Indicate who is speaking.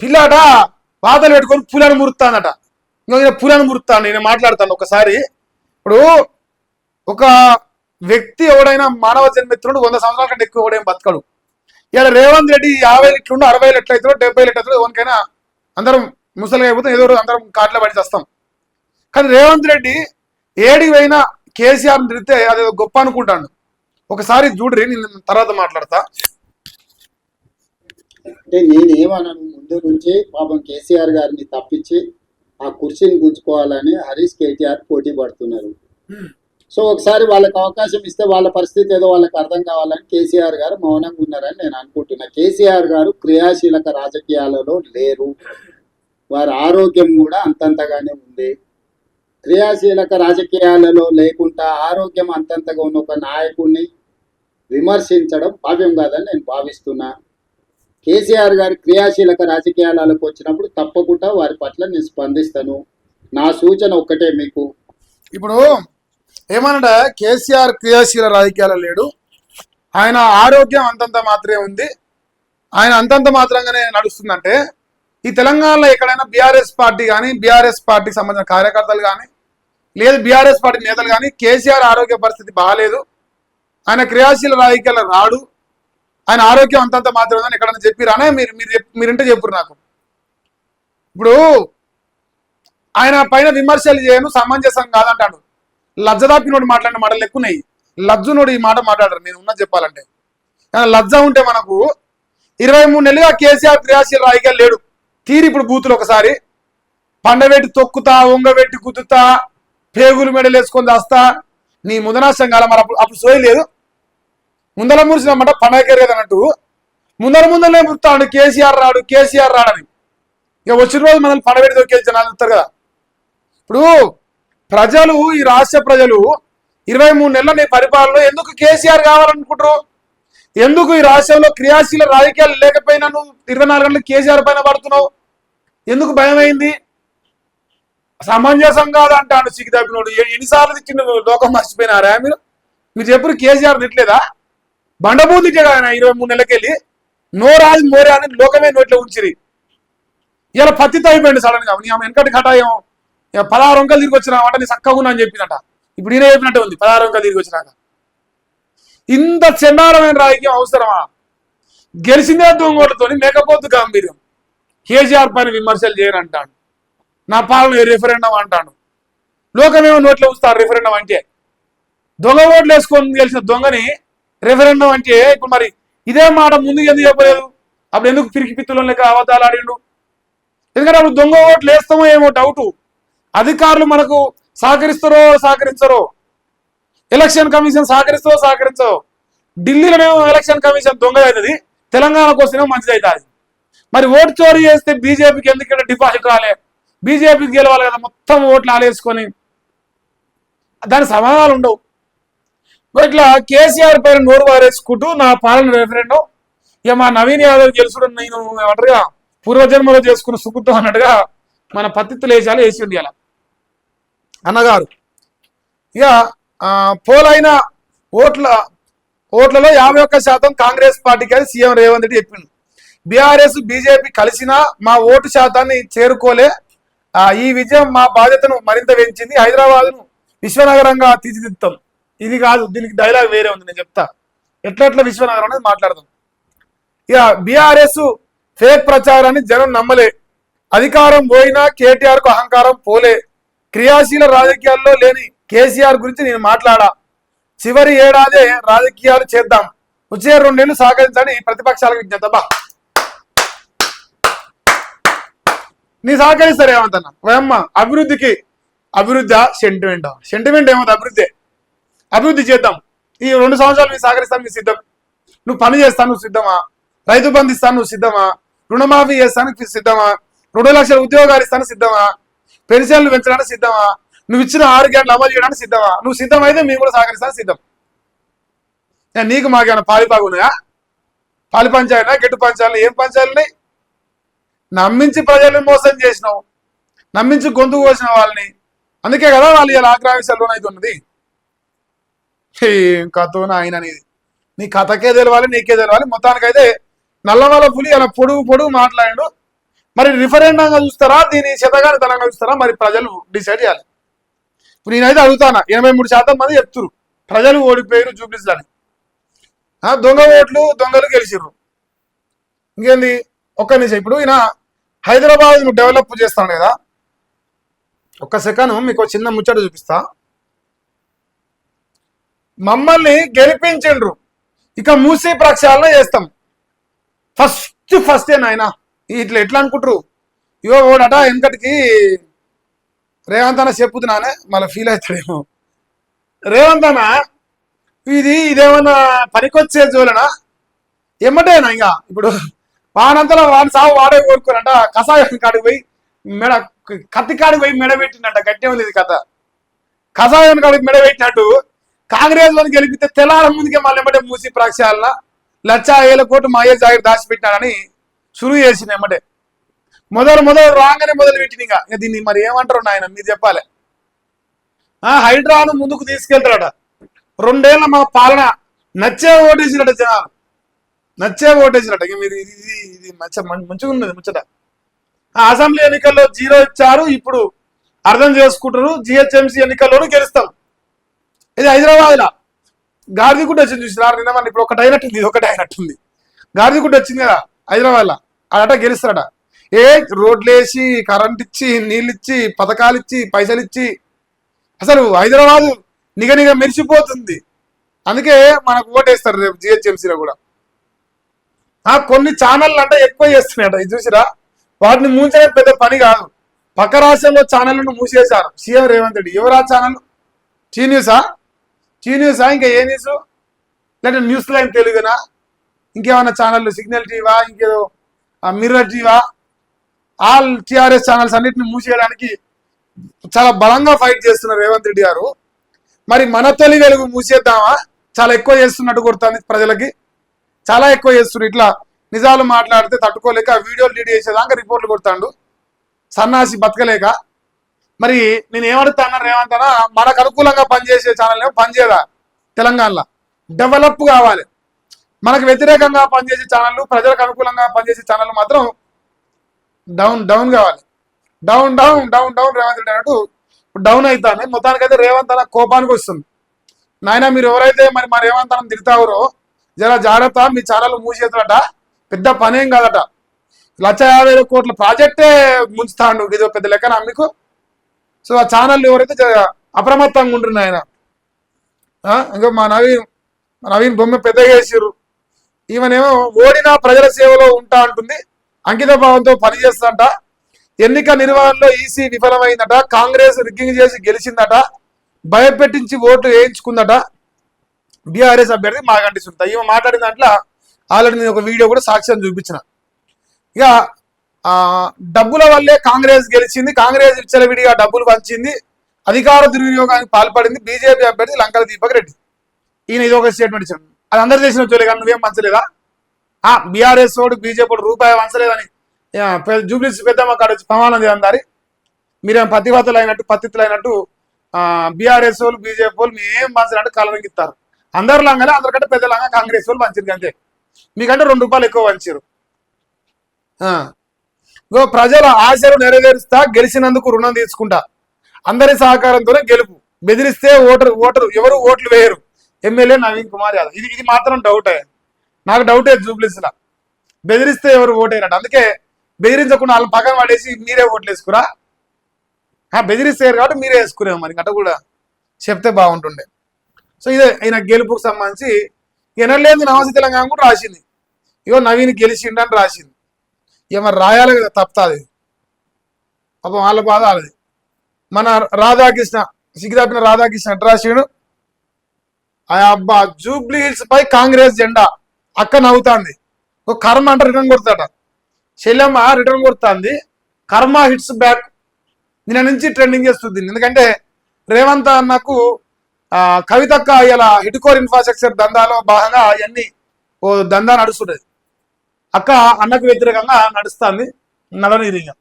Speaker 1: పిల్లాట పాతలు పెట్టుకొని పులను మురుతానట. ఇంకా పులను మురుతాను. నేను మాట్లాడతాను ఒకసారి. ఇప్పుడు ఒక వ్యక్తి ఎవడైనా మానవ జన్మెత్తుడు 100 సంవత్సరాల కంటే ఎక్కువ ఎవడైనా బతకడు. ఇలా రేవంత్ రెడ్డి 50 లిట్లుండు 60 లిట్లు అవుతాడు 70 లిట్లు అవుతాడు. ఎవరికైనా అందరం ముసలిగా అయిపోతాం, ఏదో అందరం కాట్లో పడి చేస్తాం. కానీ రేవంత్ రెడ్డి ఏడికి పోయినా కేసీఆర్ తిరిగితే అది గొప్ప అనుకుంటాడు. ఒకసారి చూడ్రి, నేను తర్వాత మాట్లాడతా.
Speaker 2: అంటే నేనేమన్నాను, ముందు నుంచి పాపం కేసీఆర్ గారిని తప్పించి ఆ కుర్చీని గుంజుకోవాలని హరీష్ కేటీఆర్ పోటీ పడుతున్నారు. సో ఒకసారి వాళ్ళకి అవకాశం ఇస్తే వాళ్ళ పరిస్థితి ఏదో వాళ్ళకి అర్థం కావాలని కేసీఆర్ గారు మౌనంగా ఉన్నారని నేను అనుకుంటున్నా. కేసీఆర్ గారు క్రియాశీలక రాజకీయాలలో లేరు, వారి ఆరోగ్యం కూడా అంతంతగానే ఉంది. క్రియాశీలక రాజకీయాలలో లేకుండా ఆరోగ్యం అంతంతగా ఉన్న ఒక నాయకుడిని విమర్శించడం భావ్యం కాదని నేను భావిస్తున్నా. కేసీఆర్ గారి క్రియాశీలక రాజకీయాలకు వచ్చినప్పుడు తప్పకుండా వారి పట్ల నేను స్పందిస్తాను. నా సూచన ఒక్కటే మీకు.
Speaker 1: ఇప్పుడు ఏమన్నా కేసీఆర్ క్రియాశీల రాజకీయాలు లేడు, ఆయన ఆరోగ్యం అంతంత మాత్రమే ఉంది, ఆయన అంతంత మాత్రంగానే నడుస్తుందంటే ఈ తెలంగాణలో ఎక్కడైనా బీఆర్ఎస్ పార్టీ కానీ బీఆర్ఎస్ పార్టీకి సంబంధించిన కార్యకర్తలు కానీ లేదు బీఆర్ఎస్ పార్టీ నేతలు కానీ కేసీఆర్ ఆరోగ్య పరిస్థితి బాగాలేదు, ఆయన క్రియాశీల రాజకీయాలు రాడు, ఆయన ఆరోగ్యం అంతంత మాత్రమే ఉందని ఎక్కడైనా చెప్పిరానే మీరింటే చెప్పురు నాకు. ఇప్పుడు ఆయన పైన విమర్శలు చేయను సమంజసం కాదంటాడు. లజ్జదాపినోడు మాట్లాడిన మాటలు ఎక్కున్నాయి. లజ్జునోడు ఈ మాట మాట్లాడరు. నేను ఉన్నది చెప్పాలంటే లజ్జ ఉంటే మనకు 23 నెలలుగా కేసీఆర్ క్రియాశీల రాజకీయాలు లేడు. తీరి ఇప్పుడు బూతులు ఒకసారి పండబెట్టి తొక్కుతా, ఒంగబెట్టి కుదుతా, పేగులు మెడలు వేసుకొని దాస్తా, నీ ముదనాశం కాల మరి అప్పుడు సోయి లేదు. ముందర మురిసినమాట పండగకేరేది అన్నట్టు ముందరనే మురుతాడు కేసీఆర్ రాడు కేసీఆర్ రాడని. ఇక వచ్చిన రోజు మనల్ని పండబెట్టి తొక్కేది జనాలు చెప్తారు కదా. ఇప్పుడు ప్రజలు, ఈ రాష్ట్ర ప్రజలు 23 నెలల నీ పరిపాలనలో ఎందుకు కేసీఆర్ కావాలనుకుంటారు? ఎందుకు ఈ రాష్ట్రంలో క్రియాశీల రాజకీయాలు లేకపోయినా నువ్వు 24 గంటలు కేసీఆర్ పైన పడుతున్నావు? ఎందుకు భయం అయింది? సమంజసం కాదంటాడు సిగ్గుతప్పినోడు. ఎన్నిసార్లు తిట్టిన లోకం మర్చిపోయినారా మీరు చెప్పుడు? కేసీఆర్ తిట్టలేదా? బండబూలు తిట్టాడు ఆయన 23 నెలలకెళ్ళి. నో రాజు మోరే అని లోకమే నోట్లో ఉంచిరి. ఇలా పత్తితో అయిపోయింది సడన్ గా. నీ వెనకటి కటాయం 16 అంకాలు తిరిగి వచ్చినామంట, నీ చక్కగా ఉన్నా అని చెప్పిందట. ఇప్పుడు ఈయన చెప్పినట్టే ఉంది 16 అంకాలు తిరిగి వచ్చినాక. ఇంత చండాలమైన రాజకీయం అవసరమా? గెలిచిందే దొంగోట్లతో మేకపోతు గాంభీర్యం. కేసీఆర్ పైన విమర్శలు చేయరంటాడు. నా పాలన రెఫరెండం అంటాడు. లోకమేమో నోట్లో ఉంచుతారు రెఫరెండం అంటే. దొంగ ఓట్లు వేసుకొని గెలిచిన దొంగని రెఫరెండం అంటే ఇప్పుడు మరి ఇదే మాట ముందుకు ఎందుకు చెప్పలేదు? అప్పుడు ఎందుకు పిరికి పిత్తులు లెక్క అబద్ధాలు ఆడిండు? ఎందుకంటే అప్పుడు దొంగ ఓట్లు వేస్తామో ఏమో డౌటు. అధికారులు మనకు సహకరించరో, ఎలక్షన్ కమిషన్ సహకరించో. ఢిల్లీలోనేమో ఎలక్షన్ కమిషన్ దొంగ అవుతుంది, తెలంగాణకు వస్తేనేమో మంచిది అవుతుంది. మరి ఓటు చోరీ చేస్తే బీజేపీకి ఎందుకు డిపాజిట్ రాలే? బీజేపీకి గెలవాలి కదా, మొత్తం ఓట్లు ఆలేసుకొని. దాని సమాధానాలు ఉండవు. ఇట్లా కేసీఆర్ పైన నోరు వారేసుకుంటూ నా పాలన రెఫరెండం, ఇక మా నవీన్ యాదవ్ గెలుచుడు నేను ఏమంటారుగా పూర్వజన్మలో చేసుకున్న సుఖుతో అన్నట్టుగా మన పత్తిత్తులు వేసాలు వేసి ఉంది అలా అన్నగారు. ఇక పోలైన ఓట్లలో 51% కాంగ్రెస్ పార్టీకి అని సీఎం రేవంత్ రెడ్డి చెప్పిండు. బీఆర్ఎస్ బీజేపీ కలిసినా మా ఓటు శాతాన్ని చేరుకోలే. ఈ విజయం మా బాధ్యతను మరింత పెంచింది. హైదరాబాద్ను విశ్వనగరంగా తీర్చిదిద్దాం. ఇది కాదు, దీనికి డైలాగ్ వేరే ఉంది, నేను చెప్తా. ఎట్లా విశ్వనగరం అనేది మాట్లాడదాం. ఇక బీఆర్ఎస్ ఫేక్ ప్రచారాన్ని జనం నమ్మలే. అధికారం పోయినా కేటీఆర్ కు అహంకారం పోలే. క్రియాశీల రాజకీయాల్లో లేని కేసీఆర్ గురించి నేను మాట్లాడా. చివరి ఏడాదే రాజకీయాలు చేద్దాం, వచ్చే 2 నెలలు సహకరించని ప్రతిపక్షాలకు విజ్ఞత. బా నీ సహకరిస్తారు ఏమంతన్నా వయమ్మ? అభివృద్ధి సెంటిమెంట్ ఏమవుతుంది? అభివృద్ధి చేద్దాం. ఈ 2 సంవత్సరాలు మీరు సహకరిస్తాను, మీరు సిద్ధం. నువ్వు పని చేస్తాను, నువ్వు సిద్ధమా? రైతు బంధు ఇస్తాను, నువ్వు సిద్ధమా? రుణమాఫీ చేస్తానికి సిద్ధమా? 2 లక్షల ఉద్యోగాలు ఇస్తాను సిద్ధమా? పెన్షన్లు పెంచడానికి సిద్ధమా? నువ్వు ఇచ్చిన 6 గంటలు అమలు చేయడానికి సిద్ధమా? నువ్వు సిద్ధమైతే మేము కూడా సహకరిస్తాను, సిద్ధం. నీకు మాకేమైనా పాలిపాగున్నాయా? పాలి పంచాయతీనా, గెట్టు పంచాయతీలు? ఏం పంచాయతీలున్నాయి? నమ్మించి ప్రజల్ని మోసం చేసినావు, నమ్మించి గొంతు కోసిన వాళ్ళని. అందుకే కదా వాళ్ళు ఇలా ఆగ్రహించాలని అవుతున్నది. ఏం కథోనా ఆయన అనేది నీ కథకే తెలవాలి, నీకే తెలవాలి. మొత్తానికైతే నల్లమల పులి అలా పొడుగు మాట్లాడు. మరి రిఫరెండంగా చూస్తారా, దీని శతగానితనంగా చూస్తారా, మరి ప్రజలు డిసైడ్ చేయాలి. ఇప్పుడు నేనైతే అడుగుతానా, 83% మంది చెప్తున్నారు ప్రజలు ఓడిపోయారు జూబ్లీస్ అని. దొంగ ఓట్లు దొంగలు గెలిచిర్రు. ఇంకేంది ఒక్క నిమిషం. ఇప్పుడు ఈయన హైదరాబాద్ డెవలప్ చేస్తాను కదా, ఒక్క సెకండ్ మీకు చిన్న ముచ్చట చూపిస్తా. మమ్మల్ని గెలిపించిండ్రు, ఇక మూసీ ప్రక్షాళన చేస్తాం. ఫస్ట్ నాయన ఇట్లా ఎట్లా అనుకుంటారు? ఇవో ఓడట వెనకటికి రేవంత్ అన్న చెప్పుతున్నానే, మళ్ళీ ఫీల్ అవుతాడేమో. రేవంత్ అన్న ఇదేమన్నా పనికొచ్చే జోలనా? ఎమ్మటేనా ఇంకా ఇప్పుడు వానంతలో వాడి సాగు వాడే కోరుకోరంట. కషాయం కాడికి పోయి మెడ కత్తి కాడికి పోయి మెడ పెట్టిందంట. గట్టే ఉంది ఇది కథ. కషాయం కాడికి మెడ పెట్టినట్టు కాంగ్రెస్ వాళ్ళని గెలిపితే తెల్లారం ముందుకే మళ్ళీ ఎమ్మటే మూసి ప్రక్షాళన 1,00,000 కోట్లు మా అయ్య జాగ్రత్త దాచిపెట్టినాడని సురువు చేసింది. ఎమ్మటే మొదలు రాగానే మొదలు పెట్టింది. ఇంకా దీన్ని మరి ఏమంటారు నాయన మీరు చెప్పాలి. హైడ్రాను ముందుకు తీసుకెళ్తారట. 2 ఏళ్ల మా పాలన నచ్చే ఓటేసినట జనాలు, నచ్చే ఓటేసినట. ఇక మీరు ఇది మంచిగా ఉన్నది ముచ్చట. అసెంబ్లీ ఎన్నికల్లో 0 ఇచ్చారు, ఇప్పుడు అర్థం చేసుకుంటారు. జిహెచ్ఎంసీ ఎన్నికల్లోనూ గెలుస్తాం. ఇది హైదరాబాద్ లా గార్దిగుడ్డ వచ్చింది చూసినారు నిన్న. మన ఇప్పుడు ఒకటి అయినట్టుంది. గార్దిగుడ్డ వచ్చింది కదా హైదరాబాద్ లా, అదట గెలుస్తాడట. రోడ్లు వేసి, కరెంట్ ఇచ్చి, నీళ్ళు ఇచ్చి, పథకాలు ఇచ్చి, పైసలు ఇచ్చి అసలు హైదరాబాద్ నిగ మెరిసిపోతుంది. అందుకే మనకు ఓటేస్తారు రేపు జిహెచ్ఎంసీలో కూడా. కొన్ని ఛానళ్ళు అంటే ఎక్కువ చేస్తున్నాయట. ఇది చూసిరా, వాటిని మూసేయడం పెద్ద పని కాదు. పక్క రాష్ట్రంలో ఛానళ్లను మూసేశారు సీఎం రేవంత్ రెడ్డి. ఎవరా ఛానల్? టీ న్యూసా? ఇంకా ఏ న్యూస్? లేదంటే న్యూస్ లైన్ తెలుగునా? ఇంకేమన్నా ఛానళ్ళు? సిగ్నల్ టీవా? ఇంకేదో మిర్రర్ టీవా? ఆల్ టీఆర్ఎస్ ఛానల్స్ అన్నిటిని మూసేయడానికి చాలా బలంగా ఫైట్ చేస్తున్నారు రేవంత్ రెడ్డి గారు. మరి మన తొలి వెలుగు మూసేద్దామా? చాలా ఎక్కువ చేస్తున్నట్టు కొడుతుంది ప్రజలకి, చాలా ఎక్కువ చేస్తున్నారు. ఇట్లా నిజాలు మాట్లాడితే తట్టుకోలేక వీడియోలు డిలీట్ చేసేదాకా రిపోర్ట్లు కొడతాడు సన్నాసి బతకలేక. మరి నేను ఏమడుతాను రేవంత్ అన్న, మనకు అనుకూలంగా పనిచేసే ఛానల్ ఏమో పనిచేయదా? తెలంగాణలో డెవలప్ కావాలి. మనకు వ్యతిరేకంగా పనిచేసే ఛానళ్ళు, ప్రజలకు అనుకూలంగా పనిచేసే ఛానళ్ళు మాత్రం డౌన్ కావాలి. డౌన్ రేవంత్ రెడ్డి అన్నట్టు డౌన్ అవుతానే. మొత్తానికైతే రేవంత్ అన్న కోపానికి వస్తుంది. నాయన మీరు ఎవరైతే మరి రేవంత్ అన్న తిడతారో జర జాగ్రత్త, మీ ఛానల్ మూసేస్తాడట. పెద్ద పనేం కాదట. 1,50,000 కోట్ల ప్రాజెక్టే ముంచుతాడు. ఇది పెద్ద లెక్కన మీకు. సో ఆ ఛానల్ ఎవరైతే అప్రమత్తంగా ఉంటున్నారు ఆయన. ఇంకా మా నవీన్ బొమ్మ పెద్దగా వేసిర్రు. ఈమెనేమో ఓడినా ప్రజల సేవలో ఉంటా అంటుంది, అంకిత భావంతో పనిచేస్తుందట. ఎన్నిక నిర్వహణలో ఈసీ విఫలమైందట, కాంగ్రెస్ రిగ్గింగ్ చేసి గెలిచిందట, భయపెట్టించి ఓట్లు వేయించుకుందట బీఆర్ఎస్ అభ్యర్థి మాగంటి సునీత. ఈమె మాట్లాడిన దాంట్లో ఆల్రెడీ నేను ఒక వీడియో కూడా సాక్ష్యం చూపించిన. ఇక డబ్బుల వల్లే కాంగ్రెస్ గెలిచింది, కాంగ్రెస్ విచ్చలవిడిగా డబ్బులు పంచింది, అధికార దుర్వినియోగానికి పాల్పడింది బీజేపీ అభ్యర్థి లంకల దీపక్ రెడ్డి. ఈయన ఇది ఒక స్టేట్మెంట్ ఇచ్చాడు. అది అందరు చేసిన చోలే కానీ నువ్వేం పంచలేదా? బీఆర్ఎస్ వాడు బీజేపీ వాడు రూపాయి పంచలేదని జూబ్లీస్ పెద్దమ్మ కాడ వచ్చి ప్రమాణం చేయాలి. మీరేం పతితులు అయినట్టు బీఆర్ఎస్ వాళ్ళు బీజేపీ వాళ్ళు మేం పంచాలంటే కలరంకి ఇస్తారు. అందరు లాగానే అందరికంటే పెద్దలాగా కాంగ్రెస్ వాళ్ళు పంచారు అంతే. మీకంటే ₹2 ఎక్కువ పంచారు. ప్రజల ఆశలు నెరవేరుస్తా, గెలిచినందుకు రుణం తీసుకుంటా, అందరి సహకారంతోనే గెలుపు, బెదిరిస్తే ఓటరు ఎవరు ఓట్లు వేయరు, ఎమ్మెల్యే నవీన్ కుమార్ యాదవ్. ఇది మాత్రం డౌటే, నాకు డౌటే. జూబ్లీస్ లా బెదిరిస్తే ఎవరు ఓటేరట. అందుకే బెదిరించకుండా వాళ్ళని పక్కన పడేసి మీరే ఓట్లు వేసుకురా. బెదిరిస్తారు కాబట్టి మీరే వేసుకునేమో. మరి అట్ట కూడా చెప్తే బాగుంటుండే. సో ఇదే ఆయన గెలుపుకు సంబంధించి ఎనలేదు నమస్తే తెలంగాణ కూడా రాసింది. ఇగో నవీన్ గెలిచిండని రాసింది. ఏమన్నా రాయాలి కదా, తప్పుతుంది పాపం, వాళ్ళ బాధ వాళ్ళది. మన రాధాకృష్ణ సిగ్గుదాపిన రాధాకృష్ణ ఎట్లా రాసిండు? అబ్బా జూబ్లీ హిల్స్ పై కాంగ్రెస్ జెండా, అక్క నవ్వుతాంది. ఒక కర్మ అంటే రిటర్న్ కొడతాడ, శల్యమ్మ రిటర్న్ కొడుతుంది. కర్మ హిట్స్ బ్యాక్ నిన్న నుంచి ట్రెండింగ్ చేస్తుంది. ఎందుకంటే రేవంత్ అన్నకు కవితక్క ఇలా హిట్కోర్ ఇన్ఫ్రాస్ట్రక్చర్ దందాలో భాగంగా అవన్నీ ఓ దందా నడుస్తుంటది. అక్క అన్నకు వ్యతిరేకంగా నడుస్తుంది నడనీరింగ.